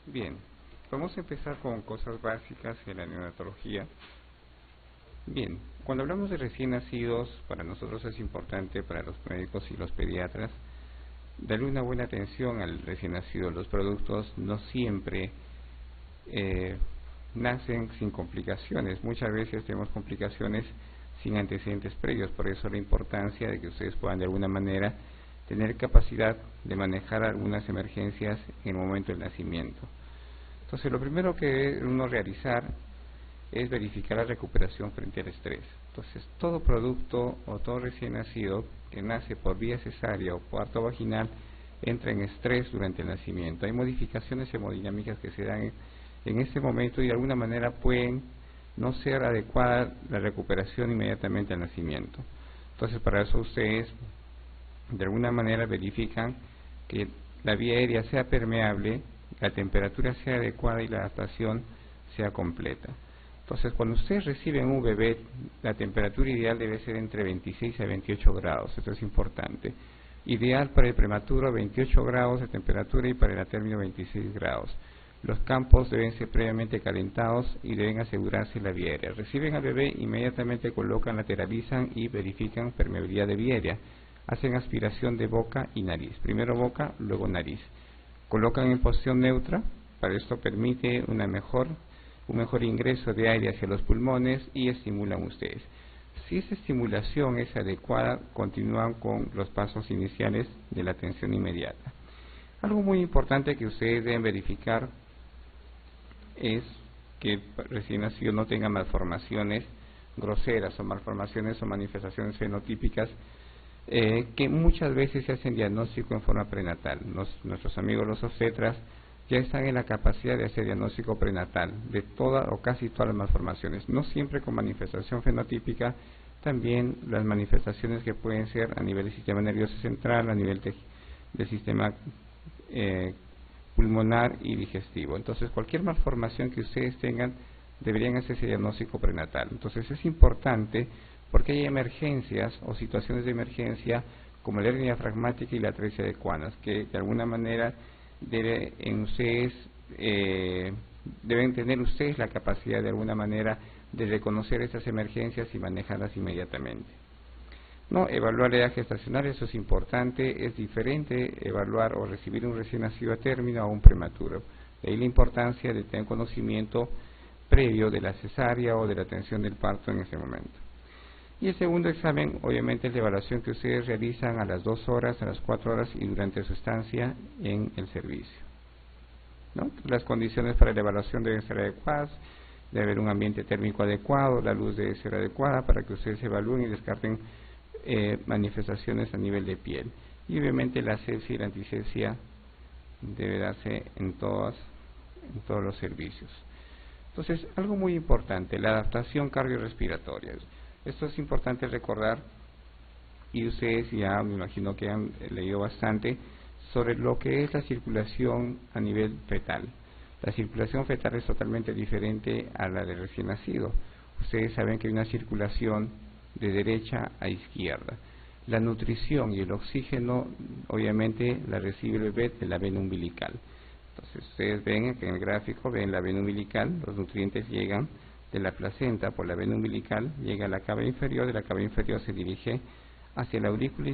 Bien, vamos a empezar con cosas básicas en la neonatología. Bien, cuando hablamos de recién nacidos, para nosotros es importante, para los médicos y los pediatras, darle una buena atención al recién nacido. Los productos no siempre nacen sin complicaciones. Muchas veces tenemos complicaciones sin antecedentes previos, por eso la importancia de que ustedes puedan de alguna manera tener capacidad de manejar algunas emergencias en el momento del nacimiento. Entonces, lo primero que debe uno realizar es verificar la recuperación frente al estrés. Entonces, todo producto o todo recién nacido que nace por vía cesárea o parto vaginal entra en estrés durante el nacimiento. Hay modificaciones hemodinámicas que se dan en ese momento y de alguna manera pueden no ser adecuada la recuperación inmediatamente al nacimiento. Entonces, para eso ustedes de alguna manera verifican que la vía aérea sea permeable, la temperatura sea adecuada y la adaptación sea completa. Entonces, cuando ustedes reciben un bebé, la temperatura ideal debe ser entre 26 a 28 grados, esto es importante. Ideal para el prematuro 28 grados de temperatura y para el término 26 grados. Los campos deben ser previamente calentados y deben asegurarse la vía aérea. Reciben al bebé, inmediatamente colocan, lateralizan y verifican permeabilidad de vía aérea. Hacen aspiración de boca y nariz. Primero boca, luego nariz. Colocan en posición neutra, para esto permite un mejor ingreso de aire hacia los pulmones y estimulan ustedes. Si esa estimulación es adecuada, continúan con los pasos iniciales de la atención inmediata. Algo muy importante que ustedes deben verificar es que el recién nacido no tenga malformaciones groseras o malformaciones o manifestaciones fenotípicas que muchas veces se hacen diagnóstico en forma prenatal. Nuestros amigos los obstetras ya están en la capacidad de hacer diagnóstico prenatal de todas o casi todas las malformaciones, no siempre con manifestación fenotípica, también las manifestaciones que pueden ser a nivel del sistema nervioso central, a nivel del sistema pulmonar y digestivo. Entonces, cualquier malformación que ustedes tengan deberían hacerse diagnóstico prenatal. Entonces, es importante porque hay emergencias o situaciones de emergencia como la hernia diafragmática y la atresia de Equanas, que de alguna manera deben tener ustedes la capacidad de alguna manera de reconocer esas emergencias y manejarlas inmediatamente. No, evaluar la edad gestacional, eso es importante, es diferente evaluar o recibir un recién nacido a término a un prematuro. De ahí la importancia de tener conocimiento previo de la cesárea o de la atención del parto en ese momento. Y el segundo examen, obviamente, es la evaluación que ustedes realizan a las 2 horas, a las 4 horas y durante su estancia en el servicio, ¿no? Las condiciones para la evaluación deben ser adecuadas, debe haber un ambiente térmico adecuado, la luz debe ser adecuada para que ustedes evalúen y descarten manifestaciones a nivel de piel. Y obviamente la asepsia y la antisepsia debe darse en todos los servicios. Entonces, algo muy importante, la adaptación cardiorrespiratoria. Esto es importante recordar, y ustedes ya me imagino que han leído bastante sobre lo que es la circulación a nivel fetal. La circulación fetal es totalmente diferente a la del recién nacido. Ustedes saben que hay una circulación de derecha a izquierda. La nutrición y el oxígeno, obviamente, la recibe el bebé de la vena umbilical. Entonces, ustedes ven que en el gráfico, ven la vena umbilical, los nutrientes llegan de la placenta por la vena umbilical, llega a la cava inferior, de la cava inferior se dirige hacia la aurícula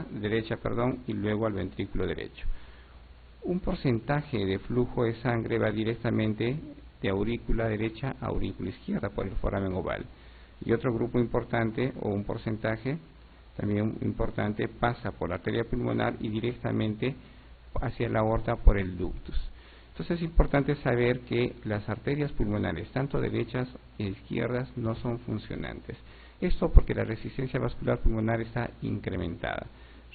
derecha, y luego al ventrículo derecho. Un porcentaje de flujo de sangre va directamente de aurícula derecha a aurícula izquierda por el foramen oval. Y otro grupo importante, o un porcentaje también importante, pasa por la arteria pulmonar y directamente hacia la aorta por el ductus. Entonces es importante saber que las arterias pulmonares, tanto derechas e izquierdas, no son funcionantes. Esto porque la resistencia vascular pulmonar está incrementada.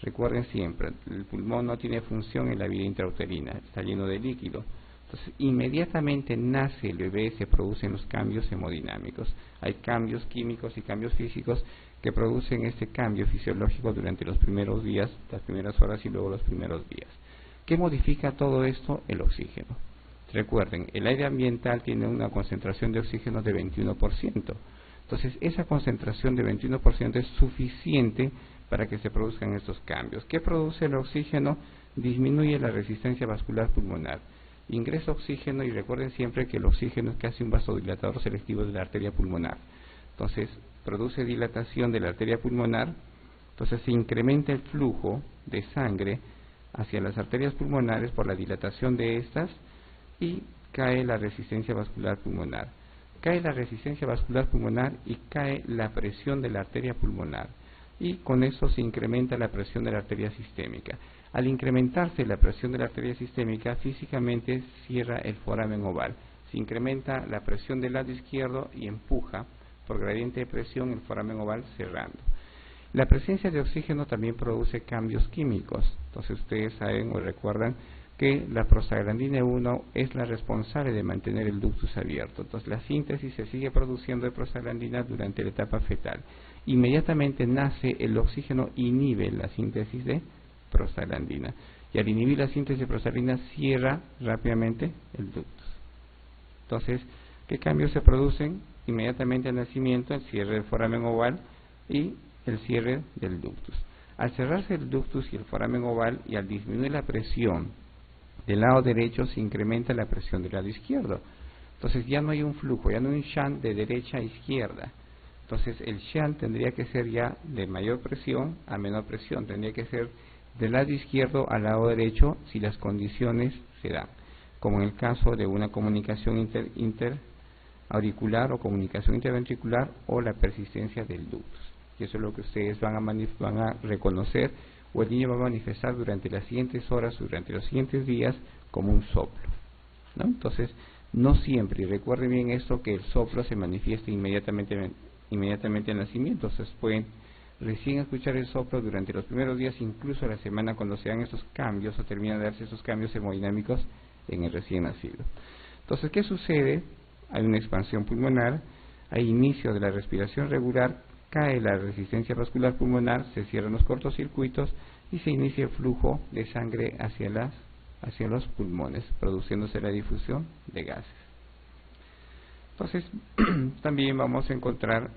Recuerden siempre, el pulmón no tiene función en la vía intrauterina, está lleno de líquido. Entonces, inmediatamente nace el bebé, se producen los cambios hemodinámicos. Hay cambios químicos y cambios físicos que producen este cambio fisiológico durante los primeros días, las primeras horas y luego los primeros días. ¿Qué modifica todo esto? El oxígeno. Recuerden, el aire ambiental tiene una concentración de oxígeno de 21%. Entonces, esa concentración de 21% es suficiente para que se produzcan estos cambios. ¿Qué produce el oxígeno? Disminuye la resistencia vascular pulmonar. Ingresa oxígeno y recuerden siempre que el oxígeno es casi un vasodilatador selectivo de la arteria pulmonar. Entonces, produce dilatación de la arteria pulmonar, entonces se incrementa el flujo de sangre hacia las arterias pulmonares por la dilatación de estas y cae la resistencia vascular pulmonar. Cae la resistencia vascular pulmonar y cae la presión de la arteria pulmonar. Y con eso se incrementa la presión de la arteria sistémica. Al incrementarse la presión de la arteria sistémica, físicamente cierra el foramen oval. Se incrementa la presión del lado izquierdo y empuja por gradiente de presión el foramen oval cerrando. La presencia de oxígeno también produce cambios químicos. Entonces ustedes saben o recuerdan que la prostaglandina 1 es la responsable de mantener el ductus abierto. Entonces la síntesis se sigue produciendo de prostaglandina durante la etapa fetal. Inmediatamente nace el oxígeno, inhibe la síntesis de prostaglandina. Y al inhibir la síntesis de prostaglandina cierra rápidamente el ductus. Entonces, ¿qué cambios se producen? Inmediatamente al nacimiento, el cierre del foramen oval y el cierre del ductus. Al cerrarse el ductus y el foramen oval y al disminuir la presión del lado derecho, se incrementa la presión del lado izquierdo. Entonces ya no hay un flujo, ya no hay un shunt de derecha a izquierda. Entonces el shunt tendría que ser ya de mayor presión a menor presión, tendría que ser del lado izquierdo al lado derecho si las condiciones se dan, como en el caso de una comunicación interauricular o comunicación interventricular o la persistencia del ductus. Y eso es lo que ustedes van a reconocer o el niño va a manifestar durante las siguientes horas, durante los siguientes días, como un soplo, ¿no? Entonces, no siempre, y recuerden bien esto, que el soplo se manifiesta inmediatamente al nacimiento. Entonces pueden recién escuchar el soplo durante los primeros días, incluso la semana, cuando se dan estos cambios o terminan de darse esos cambios hemodinámicos en el recién nacido. Entonces, ¿qué sucede? Hay una expansión pulmonar, hay inicio de la respiración regular, cae la resistencia vascular pulmonar, se cierran los cortocircuitos y se inicia el flujo de sangre hacia los pulmones, produciéndose la difusión de gases. Entonces, también vamos a encontrar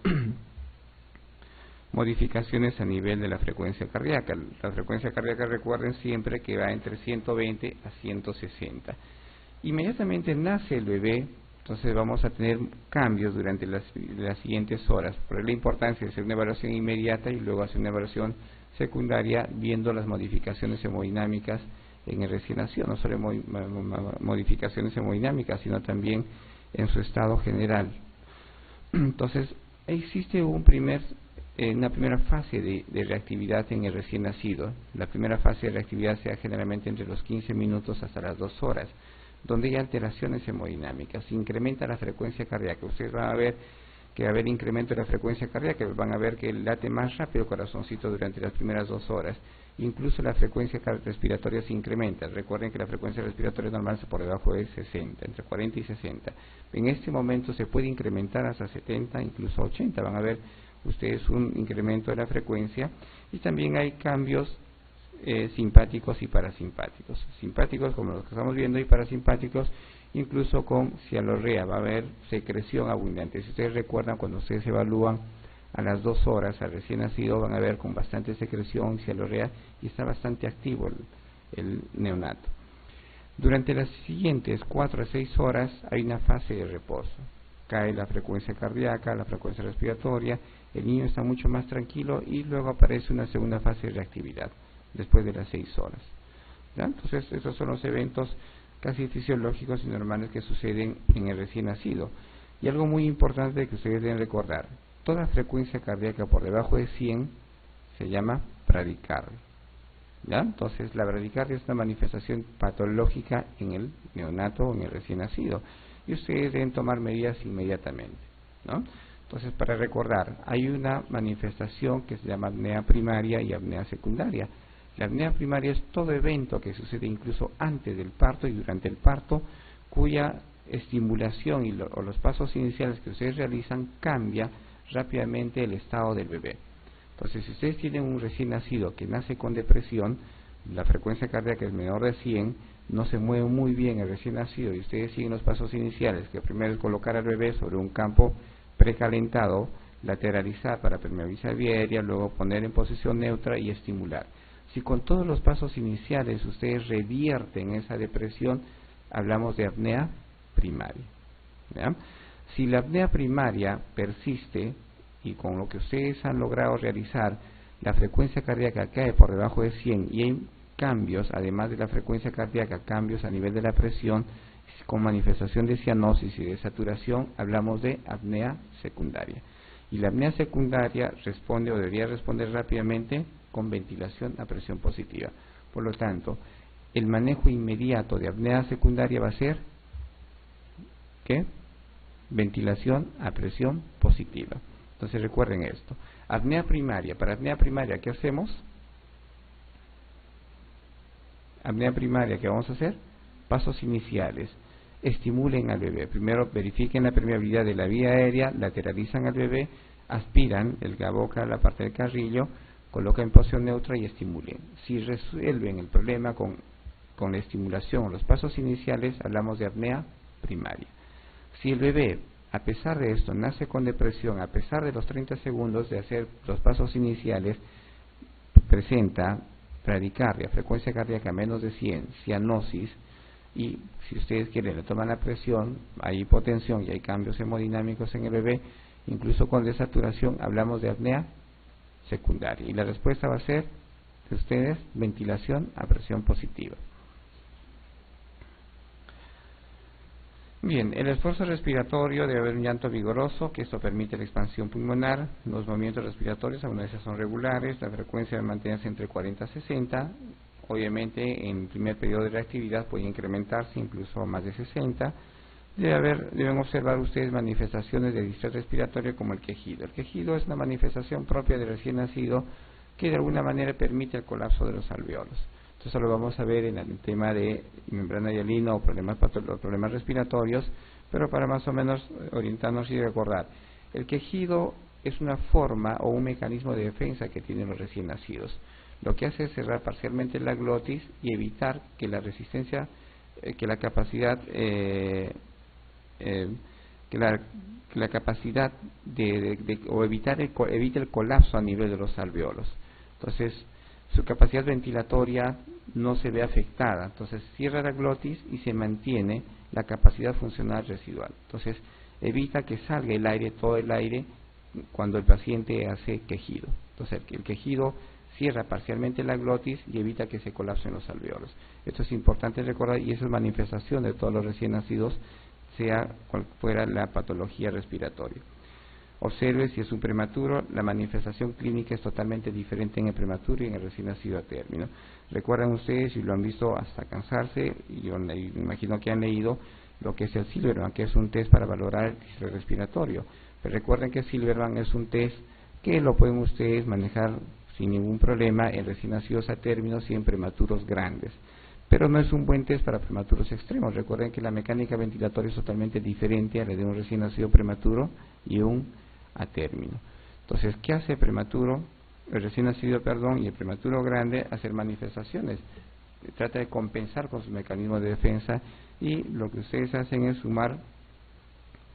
modificaciones a nivel de la frecuencia cardíaca. La frecuencia cardíaca, recuerden siempre que va entre 120 a 160. Inmediatamente nace el bebé, entonces vamos a tener cambios durante las siguientes horas. Por la importancia de hacer una evaluación inmediata y luego hacer una evaluación secundaria viendo las modificaciones hemodinámicas en el recién nacido, no solo modificaciones hemodinámicas, sino también en su estado general. Entonces, existe una primera fase de reactividad en el recién nacido. La primera fase de reactividad se da generalmente entre los 15 minutos hasta las 2 horas, donde hay alteraciones hemodinámicas, se incrementa la frecuencia cardíaca. Ustedes van a ver que va a haber incremento de la frecuencia cardíaca, van a ver que late más rápido el corazoncito durante las primeras 2 horas. Incluso la frecuencia respiratoria se incrementa. Recuerden que la frecuencia respiratoria normal es por debajo de 60, entre 40 y 60. En este momento se puede incrementar hasta 70, incluso 80. Van a ver ustedes un incremento de la frecuencia y también hay cambios simpáticos y parasimpáticos. Simpáticos como los que estamos viendo y parasimpáticos incluso con cialorrea. Va a haber secreción abundante. Si ustedes recuerdan, cuando ustedes evalúan a las 2 horas al recién nacido, van a ver con bastante secreción, cialorrea, y está bastante activo el neonato. Durante las siguientes 4 a 6 horas hay una fase de reposo. Cae la frecuencia cardíaca, la frecuencia respiratoria, el niño está mucho más tranquilo y luego aparece una segunda fase de reactividad después de las 6 horas. ¿Ya? Entonces, esos son los eventos casi fisiológicos y normales que suceden en el recién nacido. Y algo muy importante que ustedes deben recordar: toda frecuencia cardíaca por debajo de 100 se llama bradicardia. ¿Ya? Entonces, la bradicardia es una manifestación patológica en el neonato o en el recién nacido, y ustedes deben tomar medidas inmediatamente, ¿no? Entonces, para recordar, hay una manifestación que se llama apnea primaria y apnea secundaria. La apnea primaria es todo evento que sucede incluso antes del parto y durante el parto, cuya estimulación o los pasos iniciales que ustedes realizan cambia rápidamente el estado del bebé. Entonces, si ustedes tienen un recién nacido que nace con depresión, la frecuencia cardíaca es menor de 100, no se mueve muy bien el recién nacido y ustedes siguen los pasos iniciales, que primero es colocar al bebé sobre un campo precalentado, lateralizar para permeabilizar vía aérea, luego poner en posición neutra y estimular. Si con todos los pasos iniciales ustedes revierten esa depresión, hablamos de apnea primaria. ¿Ya? Si la apnea primaria persiste y con lo que ustedes han logrado realizar, la frecuencia cardíaca cae por debajo de 100 y hay cambios, además de la frecuencia cardíaca, cambios a nivel de la presión, con manifestación de cianosis y de saturación, hablamos de apnea secundaria. Y la apnea secundaria responde o debería responder rápidamente con ventilación a presión positiva. Por lo tanto, el manejo inmediato de apnea secundaria va a ser ¿qué? Ventilación a presión positiva. Entonces recuerden esto. Apnea primaria. Para apnea primaria, ¿qué hacemos? Apnea primaria, ¿qué vamos a hacer? Pasos iniciales. Estimulen al bebé. Primero verifiquen la permeabilidad de la vía aérea, lateralizan al bebé, aspiran la boca a la parte del carrillo, colocan en posición neutra y estimulen. Si resuelven el problema con la estimulación o los pasos iniciales, hablamos de apnea primaria. Si el bebé, a pesar de esto, nace con depresión, a pesar de los 30 segundos de hacer los pasos iniciales, presenta bradicardia, frecuencia cardíaca menos de 100, cianosis, y si ustedes quieren le toman la presión, hay hipotensión y hay cambios hemodinámicos en el bebé, incluso con desaturación, hablamos de apnea secundaria. Y la respuesta va a ser de ustedes ventilación a presión positiva. Bien, el esfuerzo respiratorio debe haber un llanto vigoroso, que esto permite la expansión pulmonar. Los movimientos respiratorios algunas veces son regulares, la frecuencia debe mantenerse entre 40 a 60. Obviamente en el primer periodo de la actividad puede incrementarse incluso a más de 60. Deben observar ustedes manifestaciones de distrés respiratorio como el quejido. El quejido es una manifestación propia del recién nacido que de alguna manera permite el colapso de los alveolos. Entonces lo vamos a ver en el tema de membrana hialina o problemas respiratorios, pero para más o menos orientarnos y recordar. El quejido es una forma o un mecanismo de defensa que tienen los recién nacidos. Lo que hace es cerrar parcialmente la glotis y evitar que la resistencia, que la capacidad o evite el colapso a nivel de los alveolos. Entonces, su capacidad ventilatoria no se ve afectada. Entonces, cierra la glotis y se mantiene la capacidad funcional residual. Entonces, evita que salga el aire, todo el aire, cuando el paciente hace quejido. Entonces, el quejido cierra parcialmente la glotis y evita que se colapsen los alveolos. Esto es importante recordar y eso es manifestación de todos los recién nacidos, sea cual fuera la patología respiratoria. Observe si es un prematuro, la manifestación clínica es totalmente diferente en el prematuro y en el recién nacido a término. Recuerdan ustedes, y lo han visto hasta cansarse, y yo me imagino que han leído lo que es el Silverman, que es un test para valorar el distrés respiratorio. Pero recuerden que el Silverman es un test que lo pueden ustedes manejar sin ningún problema en recién nacidos a término y en prematuros grandes. Pero no es un buen test para prematuros extremos. Recuerden que la mecánica ventilatoria es totalmente diferente a la de un recién nacido prematuro y un a término. Entonces, ¿qué hace el prematuro? El recién nacido, y el prematuro grande, hacer manifestaciones. Trata de compensar con su mecanismo de defensa y lo que ustedes hacen es sumar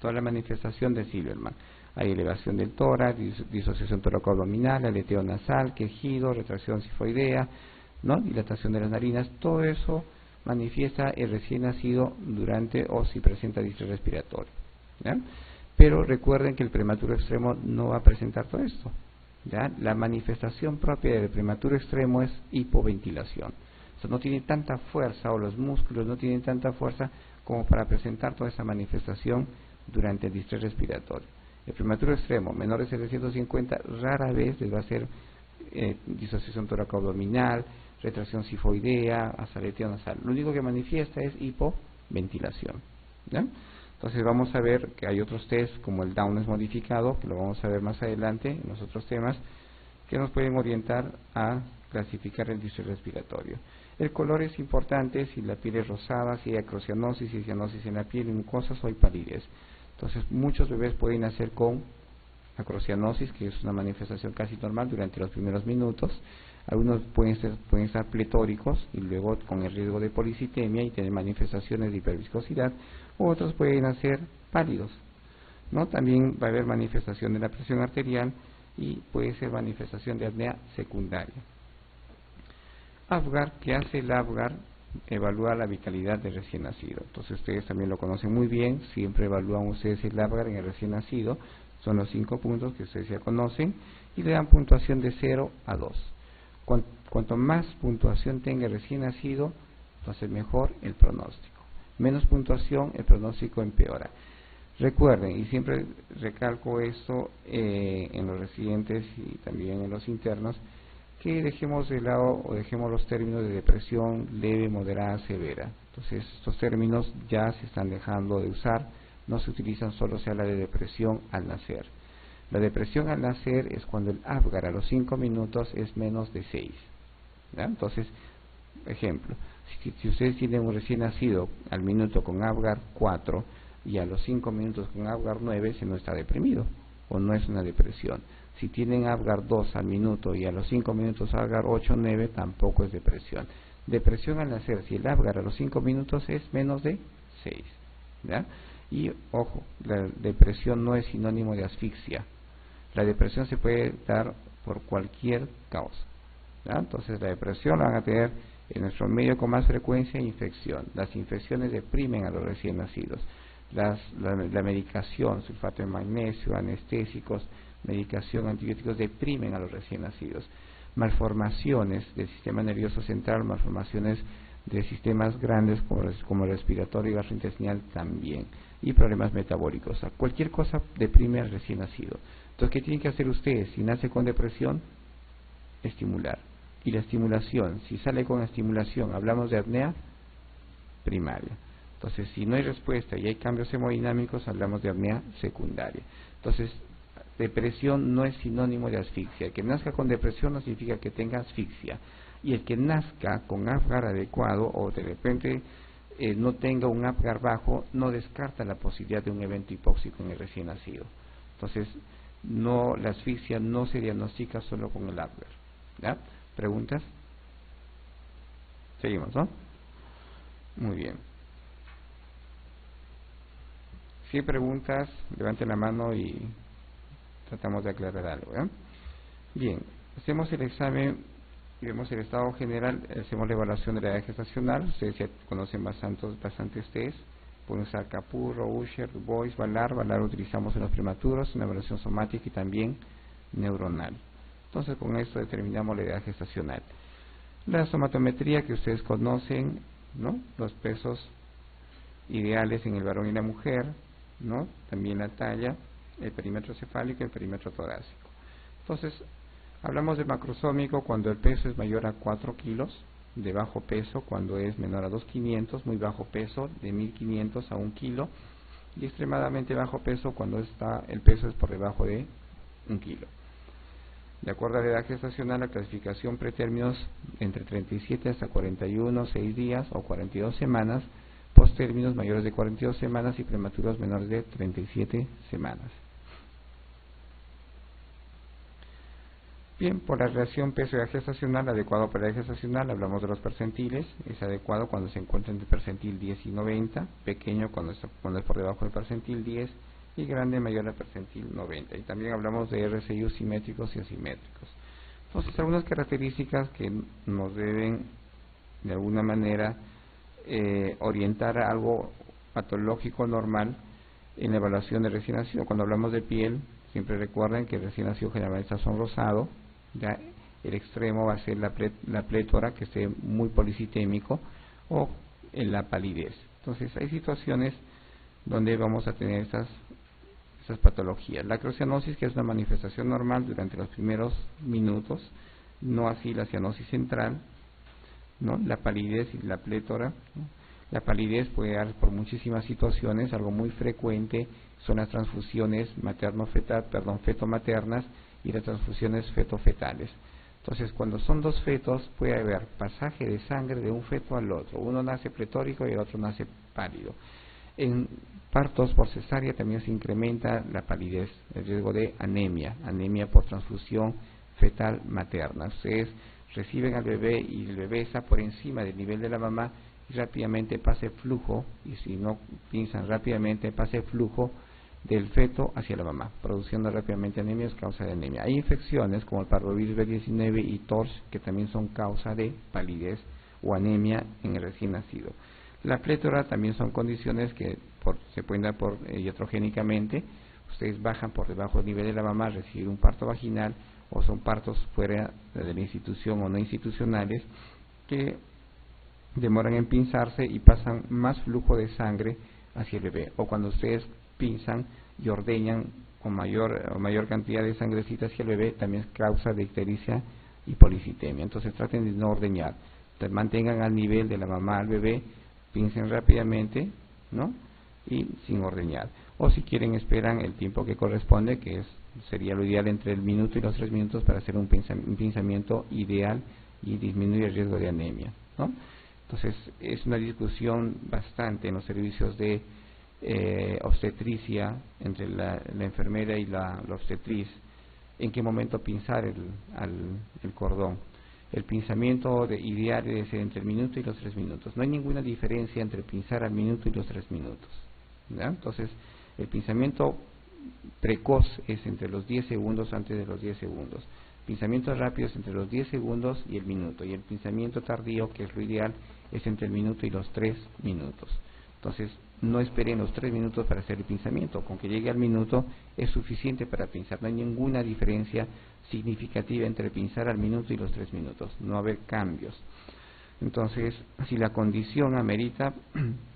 toda la manifestación de Silverman. Hay elevación del tórax, disociación toracoabdominal, aleteo nasal, quejido, retracción sifoidea, ¿no? Dilatación de las narinas. Todo eso manifiesta el recién nacido durante o si presenta distrés respiratorio, ¿ya? Pero recuerden que el prematuro extremo no va a presentar todo esto, ¿ya? La manifestación propia del prematuro extremo es hipoventilación. O sea, no tiene tanta fuerza, o los músculos no tienen tanta fuerza como para presentar toda esa manifestación durante el distrés respiratorio. El prematuro extremo, menores de 750, rara vez les va a hacer disociación toracoabdominal, retracción sifoidea, aleteo nasal. Lo único que manifiesta es hipoventilación, ¿ya? Entonces vamos a ver que hay otros test como el Downes modificado, que lo vamos a ver más adelante en los otros temas, que nos pueden orientar a clasificar el distrés respiratorio. El color es importante, si la piel es rosada, si hay acrocianosis, si hay cianosis en la piel, mucosas o hay palidez. Entonces muchos bebés pueden nacer con acrocianosis, que es una manifestación casi normal durante los primeros minutos. Algunos pueden estar pletóricos y luego con el riesgo de policitemia y tener manifestaciones de hiperviscosidad, u otros pueden ser pálidos, ¿no? También va a haber manifestación de la presión arterial y puede ser manifestación de apnea secundaria. Apgar, ¿qué hace el Apgar? evaluar la vitalidad del recién nacido. Entonces ustedes también lo conocen muy bien, siempre evalúan ustedes el Apgar en el recién nacido, son los 5 puntos que ustedes ya conocen, y le dan puntuación de 0 a 2. Cuanto más puntuación tenga el recién nacido, entonces mejor el pronóstico. Menos puntuación, el pronóstico empeora. Recuerden, y siempre recalco esto en los residentes y también en los internos, que dejemos de lado o dejemos los términos de depresión leve, moderada, severa. Entonces estos términos ya se están dejando de usar, no se utilizan, solo se habla de depresión al nacer. La depresión al nacer es cuando el Apgar a los 5 minutos es menos de 6. ¿Ya? Entonces, ejemplo, si ustedes tienen un recién nacido al minuto con Apgar 4 y a los 5 minutos con Apgar 9, se no está deprimido o no es una depresión. Si tienen Apgar 2 al minuto y a los 5 minutos Apgar 8 o 9, tampoco es depresión. Depresión al nacer, si el Apgar a los 5 minutos es menos de 6. ¿Ya? Y ojo, la depresión no es sinónimo de asfixia. La depresión se puede dar por cualquier causa. ¿Ya? Entonces la depresión la van a tener en nuestro medio con más frecuencia infección. Las infecciones deprimen a los recién nacidos. La medicación, sulfato de magnesio, anestésicos, medicación, antibióticos deprimen a los recién nacidos. Malformaciones del sistema nervioso central, malformaciones de sistemas grandes como el respiratorio y gastrointestinal también, y problemas metabólicos. O sea, cualquier cosa deprime al recién nacido. Entonces, ¿qué tienen que hacer ustedes? Si nace con depresión, estimular. Y la estimulación, si sale con estimulación, hablamos de apnea primaria. Entonces, si no hay respuesta y hay cambios hemodinámicos, hablamos de apnea secundaria. Entonces, depresión no es sinónimo de asfixia. El que nazca con depresión no significa que tenga asfixia. Y el que nazca con Apgar adecuado o de repente no tenga un Apgar bajo, no descarta la posibilidad de un evento hipóxico en el recién nacido. Entonces, la asfixia no se diagnostica solo con el Apgar. ¿Ya? ¿Preguntas? Seguimos, ¿no? Muy bien. Si hay preguntas, levanten la mano y tratamos de aclarar algo. ¿Ya? Bien, hacemos el examen y vemos el estado general, hacemos la evaluación de la edad gestacional. Ustedes ya conocen bastantes test. Pueden usar Capurro, Usher, Boyce, Valar. Valar utilizamos en los prematuros, una evaluación somática y también neuronal. Entonces con esto determinamos la edad gestacional. La somatometría que ustedes conocen, ¿no? Los pesos ideales en el varón y la mujer, ¿no? También la talla, el perímetro cefálico y el perímetro torácico. Entonces, hablamos de macrosómico cuando el peso es mayor a 4 kilos, de bajo peso cuando es menor a 2.500, muy bajo peso de 1.500 a 1 kilo, y extremadamente bajo peso cuando el peso es por debajo de 1 kilo. De acuerdo a la edad gestacional, la clasificación pretérminos entre 37 hasta 41, 6 días o 42 semanas, postérminos mayores de 42 semanas y prematuros menores de 37 semanas. Bien, por la relación peso-edad gestacional, adecuado para la edad gestacional, hablamos de los percentiles. Es adecuado cuando se encuentra entre percentil 10 y 90, pequeño cuando es por debajo del percentil 10 y grande mayor al percentil 90. Y también hablamos de RSI simétricos y asimétricos. Entonces, algunas características que nos deben de alguna manera orientar a algo patológico normal en la evaluación de recién nacido. Cuando hablamos de piel, siempre recuerden que el recién nacido generalmente está sonrosado. Ya el extremo va a ser la plétora, que esté muy policitémico, o en la palidez. Entonces hay situaciones donde vamos a tener esas patologías. La crocianosis, que es una manifestación normal durante los primeros minutos, no así la cianosis central, ¿no? La palidez y la plétora, ¿no? La palidez puede dar por muchísimas situaciones. Algo muy frecuente son las transfusiones feto-maternas y las transfusiones feto-fetales. Entonces, cuando son dos fetos, puede haber pasaje de sangre de un feto al otro. Uno nace pletórico y el otro nace pálido. En partos por cesárea también se incrementa la palidez, el riesgo de anemia por transfusión fetal materna. Ustedes reciben al bebé y el bebé está por encima del nivel de la mamá y rápidamente pasa flujo, y si no piensan rápidamente, pasa flujo del feto hacia la mamá, produciendo rápidamente anemia, es causa de anemia. Hay infecciones como el parvovirus B19 y TORCH que también son causa de palidez o anemia en el recién nacido. La plétora también son condiciones que se pueden dar por iatrogénicamente. Ustedes bajan por debajo del nivel de la mamá, recibir un parto vaginal, o son partos fuera de la institución o no institucionales que demoran en pinzarse y pasan más flujo de sangre hacia el bebé, o cuando ustedes pinzan y ordeñan con mayor cantidad de sangrecita hacia el bebé, también es causa de ictericia y policitemia. Entonces traten de no ordeñar, mantengan al nivel de la mamá al bebé, pincen rápidamente, ¿no? Y sin ordeñar. O si quieren, esperan el tiempo que corresponde, que sería lo ideal entre el minuto y los 3 minutos para hacer un pinzamiento ideal y disminuir el riesgo de anemia, ¿no? Entonces es una discusión bastante en los servicios de obstetricia entre la enfermera y la obstetriz, en qué momento pinzar el cordón. El pinzamiento ideal debe ser entre el minuto y los 3 minutos. No hay ninguna diferencia entre pinzar al minuto y los 3 minutos, ¿ya? Entonces el pinzamiento precoz es entre los 10 segundos, antes de los 10 segundos. Pinzamientos rápidos entre los 10 segundos y el minuto. Y el pinzamiento tardío, que es lo ideal, es entre el minuto y los 3 minutos. Entonces, no esperen los 3 minutos para hacer el pinzamiento. Con que llegue al minuto es suficiente para pinzar. No hay ninguna diferencia significativa entre pinzar al minuto y los 3 minutos. No va a haber cambios. Entonces, si la condición amerita,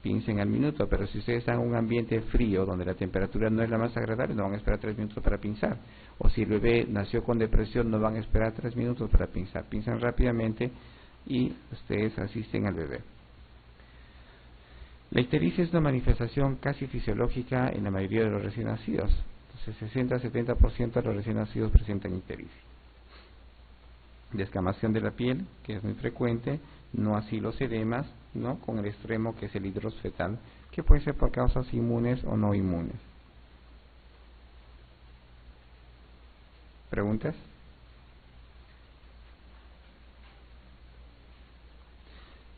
pincen al minuto, pero si ustedes están en un ambiente frío, donde la temperatura no es la más agradable, no van a esperar 3 minutos para pinzar. O si el bebé nació con depresión, no van a esperar 3 minutos para pinzar. Pinzan rápidamente y ustedes asisten al bebé. La ictericia es una manifestación casi fisiológica en la mayoría de los recién nacidos. Entonces, 60-70% de los recién nacidos presentan ictericia. Descamación de la piel, que es muy frecuente, no así los edemas, ¿no? Con el extremo que es el hidros fetal, que puede ser por causas inmunes o no inmunes. ¿Preguntas?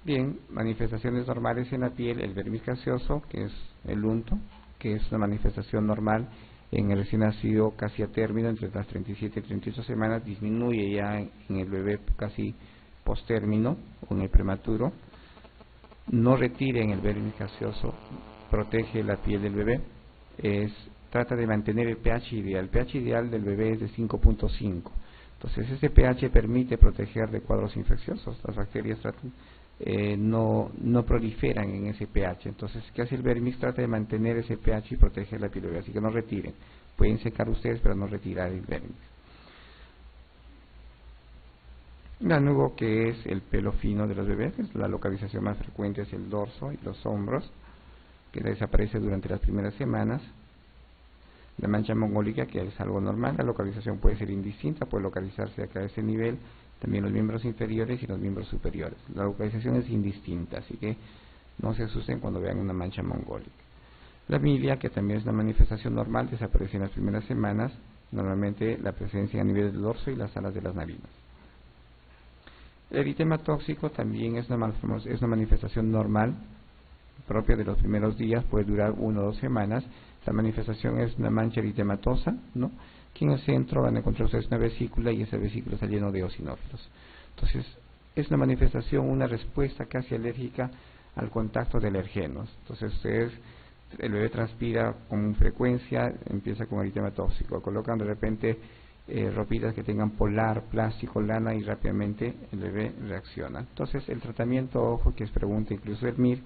Bien, manifestaciones normales en la piel, el vermis gaseoso, que es el unto, que es una manifestación normal en el recién nacido casi a término, entre las 37 y 38 semanas, disminuye ya en el bebé casi postérmino o en el prematuro. No retiren el vermis gaseoso, protege la piel del bebé, trata de mantener el pH ideal. El pH ideal del bebé es de 5.5. Entonces ese pH permite proteger de cuadros infecciosos. Las bacterias no proliferan en ese pH. Entonces, ¿qué hace el vermis? Trata de mantener ese pH y proteger la piel del bebé. Así que no retiren. Pueden secar ustedes, pero no retirar el vermis. Lanugo, que es el pelo fino de los bebés, la localización más frecuente es el dorso y los hombros, que desaparece durante las primeras semanas. La mancha mongólica, que es algo normal, la localización puede ser indistinta, puede localizarse acá a ese nivel, también los miembros inferiores y los miembros superiores. La localización es indistinta, así que no se asusten cuando vean una mancha mongólica. La milia, que también es una manifestación normal, desaparece en las primeras semanas, normalmente la presencia a nivel del dorso y las alas de las narinas. El eritema tóxico también es una manifestación normal, propia de los primeros días, puede durar 1 o 2 semanas. La manifestación es una mancha eritematosa, ¿no? Que en el centro van a encontrar ustedes una vesícula y esa vesícula está llena de eosinófilos. Entonces, es una manifestación, una respuesta casi alérgica al contacto de alergenos. Entonces, el bebé transpira con frecuencia, empieza con eritema tóxico. Colocan de repente ropitas que tengan polar, plástico, lana y rápidamente el bebé reacciona. Entonces, el tratamiento, ojo, que es pregunta incluso del MIR,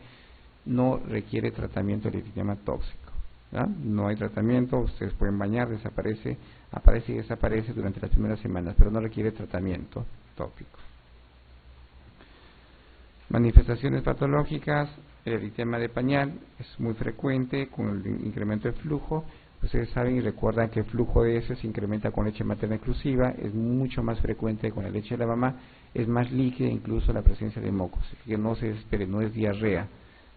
no requiere tratamiento del eritema tóxico. ¿Ya? No hay tratamiento, ustedes pueden bañar, aparece y desaparece durante las primeras semanas, pero no requiere tratamiento tópico. Manifestaciones patológicas, el eritema de pañal es muy frecuente con el incremento de flujo. Ustedes saben y recuerdan que el flujo de ese se incrementa con leche materna exclusiva, es mucho más frecuente con la leche de la mamá, es más líquida incluso la presencia de mocos, así que no se desesperen, no es diarrea.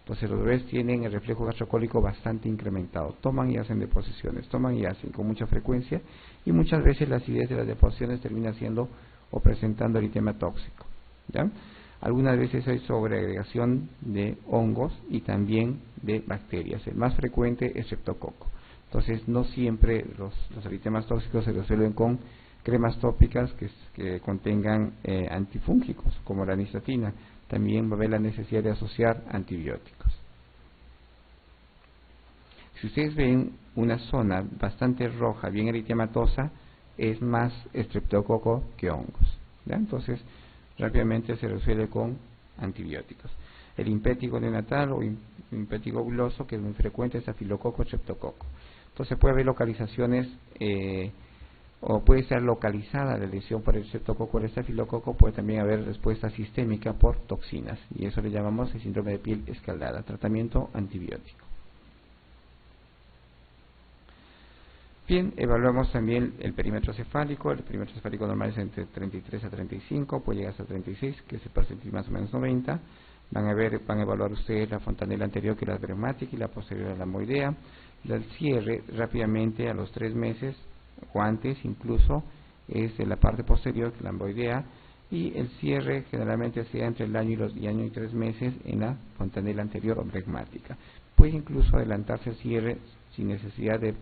Entonces los bebés tienen el reflejo gastrocólico bastante incrementado, toman y hacen deposiciones, toman y hacen con mucha frecuencia y muchas veces la acidez de las deposiciones termina siendo o presentando eritema tóxico, ¿ya? Algunas veces hay sobreagregación de hongos y también de bacterias, el más frecuente es streptococo. Entonces no siempre los eritemas tóxicos se resuelven con cremas tópicas que contengan antifúngicos como la anistatina. también va a haber la necesidad de asociar antibióticos. Si ustedes ven una zona bastante roja, bien eritematosa, es más estreptococo que hongos, ¿ya? Entonces, rápidamente se resuelve con antibióticos. El impétigo neonatal o impétigo buloso, que es muy frecuente, es Staphylococcus streptococcus. Entonces puede haber localizaciones, o puede ser localizada la lesión por el streptococo o el estafilococo, puede también haber respuesta sistémica por toxinas, y eso le llamamos el síndrome de piel escaldada, tratamiento antibiótico. Bien, evaluamos también el perímetro cefálico. El perímetro cefálico normal es entre 33 a 35, puede llegar hasta 36, que es el percentil más o menos 90. Van a evaluar ustedes la fontanela anterior, que es la bregmática, y la posterior, la lamboidea. El cierre rápidamente a los 3 meses o antes incluso es de la parte posterior, que es la lamboidea, y el cierre generalmente sea entre el año y 3 meses en la fontanela anterior o bregmática. Puede incluso adelantarse el cierre sin necesidad de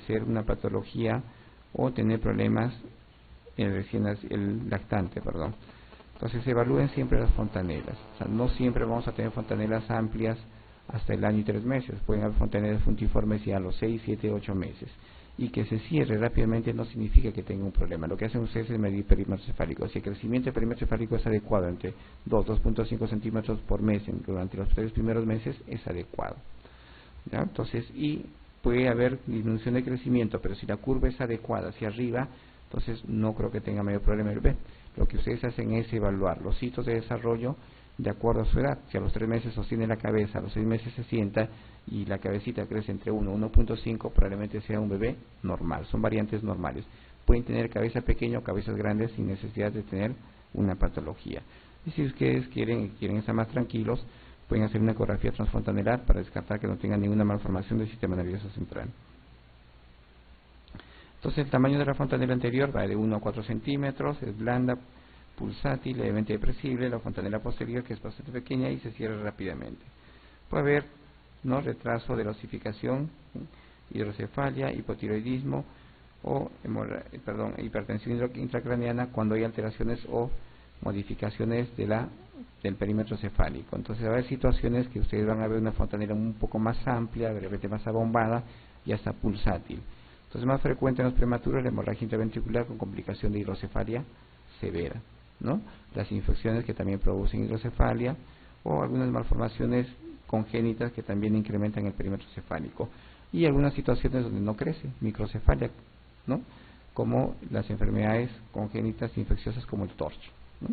ser una patología o tener problemas el lactante, perdón. Entonces evalúen siempre las fontanelas. O sea, no siempre vamos a tener fontanelas amplias hasta el año y 3 meses. Pueden haber fontanelas funtiformes ya a los 6, 7, 8 meses. Y que se cierre rápidamente no significa que tenga un problema. Lo que hacen ustedes es medir perímetro cefálico. Si el crecimiento del perímetro cefálico es adecuado, entre 2.5 centímetros por mes durante los 3 primeros meses, es adecuado, ¿ya? Entonces, y puede haber disminución de crecimiento, pero si la curva es adecuada hacia arriba, entonces no creo que tenga mayor problema el bebé. Lo que ustedes hacen es evaluar los hitos de desarrollo de acuerdo a su edad. Si a los 3 meses sostiene la cabeza, a los 6 meses se sienta y la cabecita crece entre 1 y 1.5, probablemente sea un bebé normal. Son variantes normales. Pueden tener cabeza pequeña o cabezas grandes sin necesidad de tener una patología. Y si ustedes quieren estar más tranquilos, pueden hacer una ecografía transfontanelar para descartar que no tengan ninguna malformación del sistema nervioso central. Entonces el tamaño de la fontanela anterior va de 1 a 4 centímetros, es blanda, pulsátil, levemente depresible. La fontanela posterior, que es bastante pequeña y se cierra rápidamente. Puede haber retraso de la osificación, hidrocefalia, hipotiroidismo o hipertensión intracraneana cuando hay alteraciones o modificaciones del perímetro cefálico. Entonces va a haber situaciones que ustedes van a ver una fontanela un poco más amplia, de repente más abombada y hasta pulsátil. Entonces más frecuente en los prematuros la hemorragia intraventricular con complicación de hidrocefalia severa, ¿no? Las infecciones que también producen hidrocefalia o algunas malformaciones congénitas que también incrementan el perímetro cefálico, y algunas situaciones donde no crece, microcefalia, ¿no? Como las enfermedades congénitas infecciosas como el torcho, ¿no?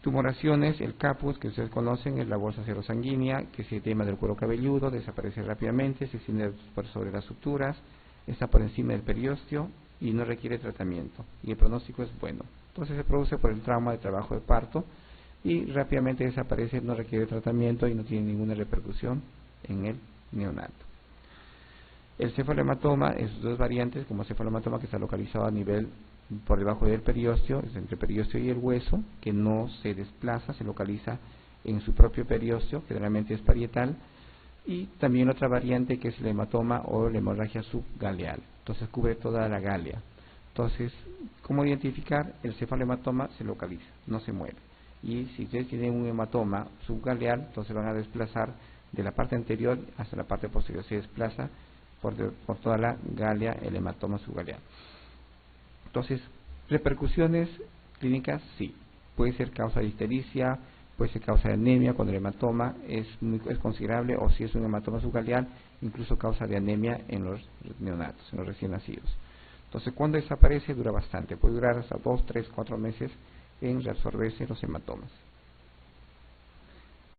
Tumoraciones, el capus, que ustedes conocen, es la bolsa serosanguínea, que se edema del cuero cabelludo, desaparece rápidamente, se extiende por sobre las suturas, está por encima del periósteo y no requiere tratamiento, y el pronóstico es bueno. Entonces se produce por el trauma de trabajo de parto y rápidamente desaparece, no requiere tratamiento y no tiene ninguna repercusión en el neonato. El cefalohematoma es sus dos variantes, como cefalohematoma que está localizado a nivel por debajo del periósteo, es entre el periósteo y el hueso, que no se desplaza, se localiza en su propio periósteo, generalmente es parietal, y también otra variante que es el hematoma o la hemorragia subgaleal, entonces cubre toda la galea. Entonces, ¿cómo identificar? El cefalohematoma se localiza, no se mueve, y si ustedes tienen un hematoma subgaleal, entonces van a desplazar de la parte anterior hasta la parte posterior, se desplaza por toda la galea el hematoma subgaleal. Entonces, repercusiones clínicas, sí. Puede ser causa de ictericia, puede ser causa de anemia cuando el hematoma es considerable, o si es un hematoma subgaleal, incluso causa de anemia en los neonatos, en los recién nacidos. Entonces, cuando desaparece, dura bastante. Puede durar hasta 2, 3, 4 meses en reabsorberse los hematomas.